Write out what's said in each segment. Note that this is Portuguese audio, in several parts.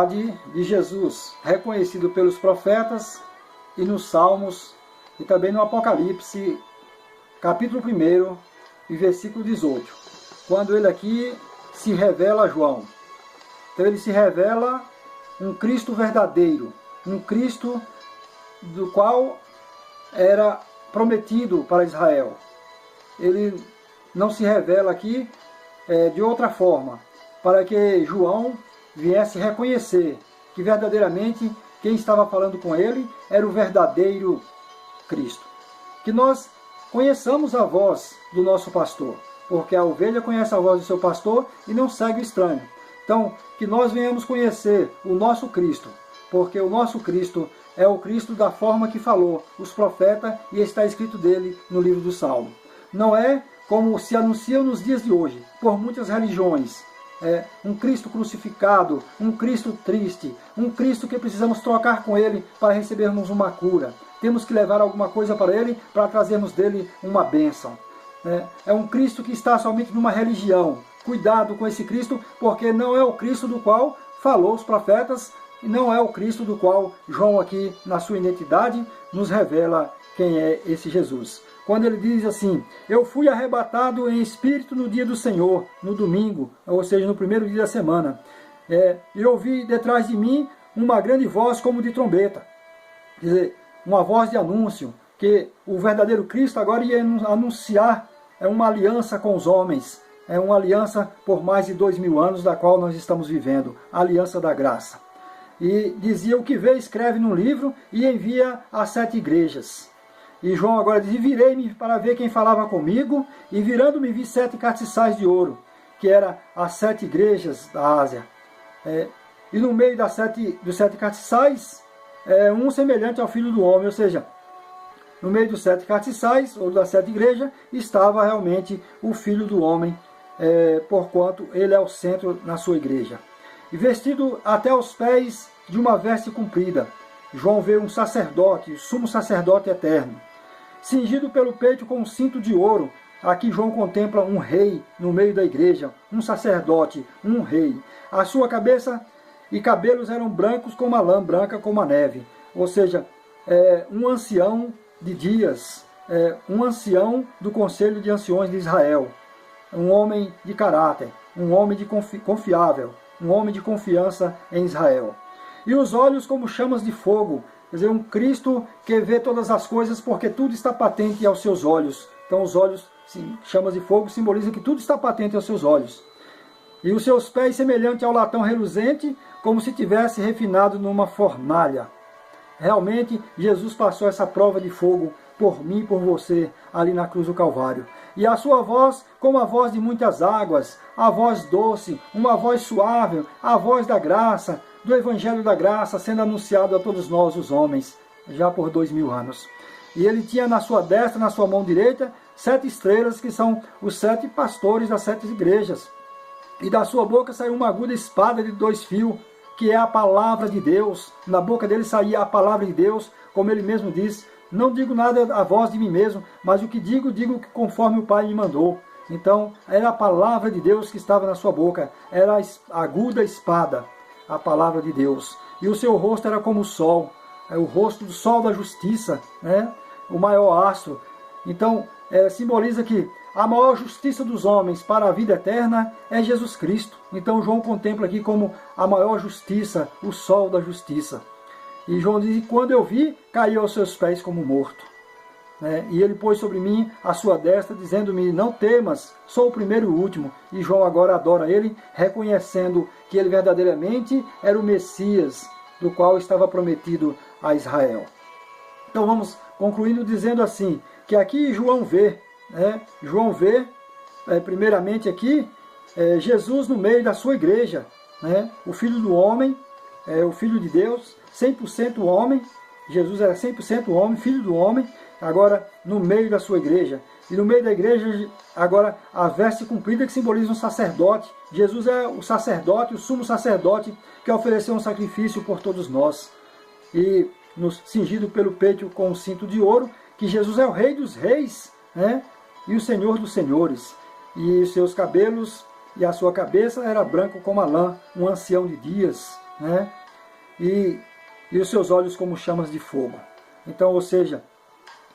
de Jesus, reconhecido pelos profetas e nos Salmos e também no Apocalipse, capítulo 1 e versículo 18, quando ele aqui se revela a João. Então ele se revela um Cristo verdadeiro, um Cristo do qual era prometido para Israel. Ele não se revela aqui de outra forma, para que João viesse reconhecer que verdadeiramente quem estava falando com ele era o verdadeiro Cristo. Que nós conheçamos a voz do nosso pastor, porque a ovelha conhece a voz do seu pastor e não segue o estranho. Então, que nós venhamos conhecer o nosso Cristo, porque o nosso Cristo é o Cristo da forma que falou os profetas e está escrito dele no livro do Salmo. Não é como se anuncia nos dias de hoje, por muitas religiões. Um Cristo crucificado, um Cristo triste, um Cristo que precisamos trocar com ele para recebermos uma cura. Temos que levar alguma coisa para ele para trazermos dele uma bênção. É um Cristo que está somente numa religião. Cuidado com esse Cristo, porque não é o Cristo do qual falou os profetas, e não é o Cristo do qual João aqui, na sua identidade, nos revela quem é esse Jesus. Quando ele diz assim: eu fui arrebatado em espírito no dia do Senhor, no domingo, ou seja, no primeiro dia da semana. E ouvi detrás de mim uma grande voz como de trombeta. Quer dizer, uma voz de anúncio, que o verdadeiro Cristo agora ia anunciar uma aliança com os homens. É uma aliança por mais de 2000 anos, da qual nós estamos vivendo, a aliança da graça. E dizia: o que vê, escreve num livro e envia às 7 igrejas. E João agora diz: virei-me para ver quem falava comigo, e virando-me vi 7 castiçais de ouro, que eram as 7 igrejas da Ásia. E no meio dos 7 castiçais, um semelhante ao Filho do Homem, ou seja, no meio dos 7 castiçais, ou das 7 igrejas, estava realmente o Filho do Homem, porquanto ele é o centro na sua igreja. E vestido até os pés de uma veste comprida, João vê um sacerdote, o sumo sacerdote eterno, cingido pelo peito com um cinto de ouro. Aqui João contempla um rei no meio da igreja, um sacerdote, um rei. A sua cabeça e cabelos eram brancos como a lã, branca como a neve. Ou seja, um ancião de dias, um ancião do conselho de anciões de Israel, um homem de caráter, um homem de confiável, um homem de confiança em Israel. E os olhos como chamas de fogo, quer dizer, um Cristo que vê todas as coisas, porque tudo está patente aos seus olhos. Então os olhos, chamas de fogo, simbolizam que tudo está patente aos seus olhos. E os seus pés semelhante ao latão reluzente, como se tivesse refinado numa fornalha. Realmente, Jesus passou essa prova de fogo por mim e por você, ali na cruz do Calvário. E a sua voz, como a voz de muitas águas, a voz doce, uma voz suave, a voz da graça, do Evangelho da Graça, sendo anunciado a todos nós, os homens, já por 2000 anos. E ele tinha na sua destra, na sua mão direita, 7 estrelas, que são os 7 pastores das 7 igrejas. E da sua boca saiu uma aguda espada de 2 fios, que é a palavra de Deus. Na boca dele saía a palavra de Deus, como ele mesmo diz: não digo nada a voz de mim mesmo, mas o que digo, digo conforme o Pai me mandou. Então, era a palavra de Deus que estava na sua boca, era a aguda espada, a palavra de Deus. E o seu rosto era como o sol, o rosto do sol da justiça, o maior astro. Então, simboliza que a maior justiça dos homens para a vida eterna é Jesus Cristo. Então João contempla aqui como a maior justiça, o sol da justiça. E João diz: quando eu vi, caiu aos seus pés como morto. E ele pôs sobre mim a sua destra, dizendo-me: não temas, sou o primeiro e o último. E João agora adora ele, reconhecendo que ele verdadeiramente era o Messias, do qual estava prometido a Israel. Então vamos concluindo dizendo assim, que aqui João vê, primeiramente aqui, Jesus no meio da sua igreja, o Filho do Homem, o Filho de Deus, 100% homem. Jesus era 100% homem, Filho do Homem, agora no meio da sua igreja. E no meio da igreja, agora, a veste comprida, que simboliza um sacerdote. Jesus é o sacerdote, o sumo sacerdote, que ofereceu um sacrifício por todos nós. E cingido pelo peito com um cinto de ouro, que Jesus é o Rei dos Reis, e o Senhor dos Senhores. E os seus cabelos e a sua cabeça era branco como a lã, um ancião de dias. né? E os seus olhos como chamas de fogo. Então, ou seja,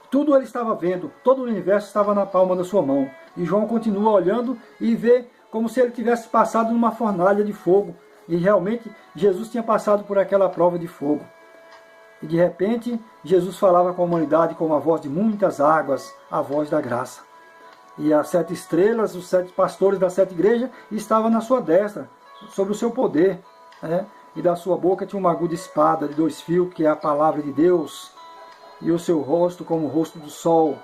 tudo ele estava vendo, todo o universo estava na palma da sua mão. E João continua olhando e vê como se ele tivesse passado numa fornalha de fogo. E realmente Jesus tinha passado por aquela prova de fogo. E de repente Jesus falava com a humanidade com a voz de muitas águas, a voz da graça. E as 7 estrelas, os 7 pastores das 7 igrejas estavam na sua destra, sobre o seu poder, né? E da sua boca tinha uma aguda espada de 2 fios, que é a palavra de Deus. E o seu rosto como o rosto do sol,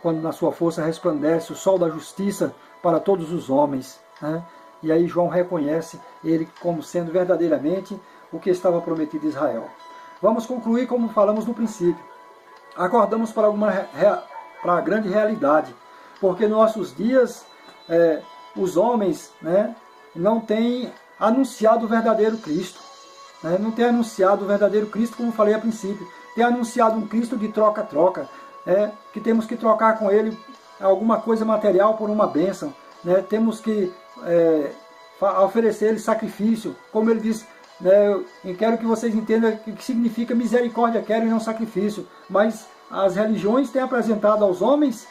quando na sua força resplandece o sol da justiça para todos os homens, né? E aí João reconhece ele como sendo verdadeiramente o que estava prometido a Israel. Vamos concluir como falamos no princípio. Acordamos para a grande realidade, porque nos nossos dias os homens, né, não têm anunciado o verdadeiro Cristo, né? Não têm anunciado o verdadeiro Cristo, como falei a princípio. Tem anunciado um Cristo de troca-troca, que temos que trocar com ele alguma coisa material por uma bênção, né? Temos que oferecer ele sacrifício, como ele diz, né? Eu quero que vocês entendam o que significa misericórdia, quero e não sacrifício. Mas as religiões têm apresentado aos homens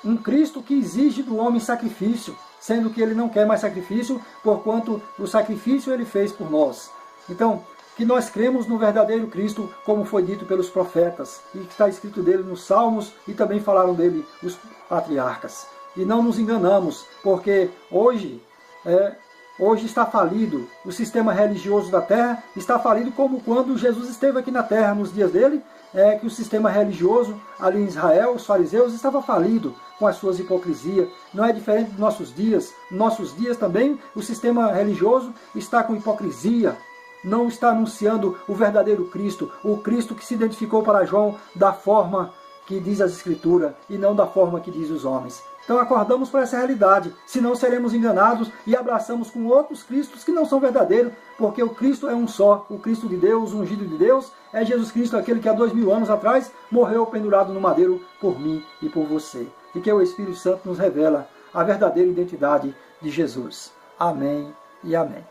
um Cristo que exige do homem sacrifício, sendo que ele não quer mais sacrifício, porquanto o sacrifício ele fez por nós. Então, que nós cremos no verdadeiro Cristo, como foi dito pelos profetas, e que está escrito dele nos Salmos, e também falaram dele os patriarcas. E não nos enganamos, porque hoje está falido, o sistema religioso da terra está falido como quando Jesus esteve aqui na terra, nos dias dele, que o sistema religioso ali em Israel, os fariseus, estava falido com as suas hipocrisias. Não é diferente dos nossos dias. Nos nossos dias também o sistema religioso está com hipocrisia, não está anunciando o verdadeiro Cristo, o Cristo que se identificou para João da forma que diz as Escrituras e não da forma que diz os homens. Então acordamos para essa realidade, senão seremos enganados e abraçamos com outros Cristos que não são verdadeiros, porque o Cristo é um só, o Cristo de Deus, o ungido de Deus, é Jesus Cristo, aquele que há 2000 anos atrás morreu pendurado no madeiro por mim e por você. E que o Espírito Santo nos revela a verdadeira identidade de Jesus. Amém e amém.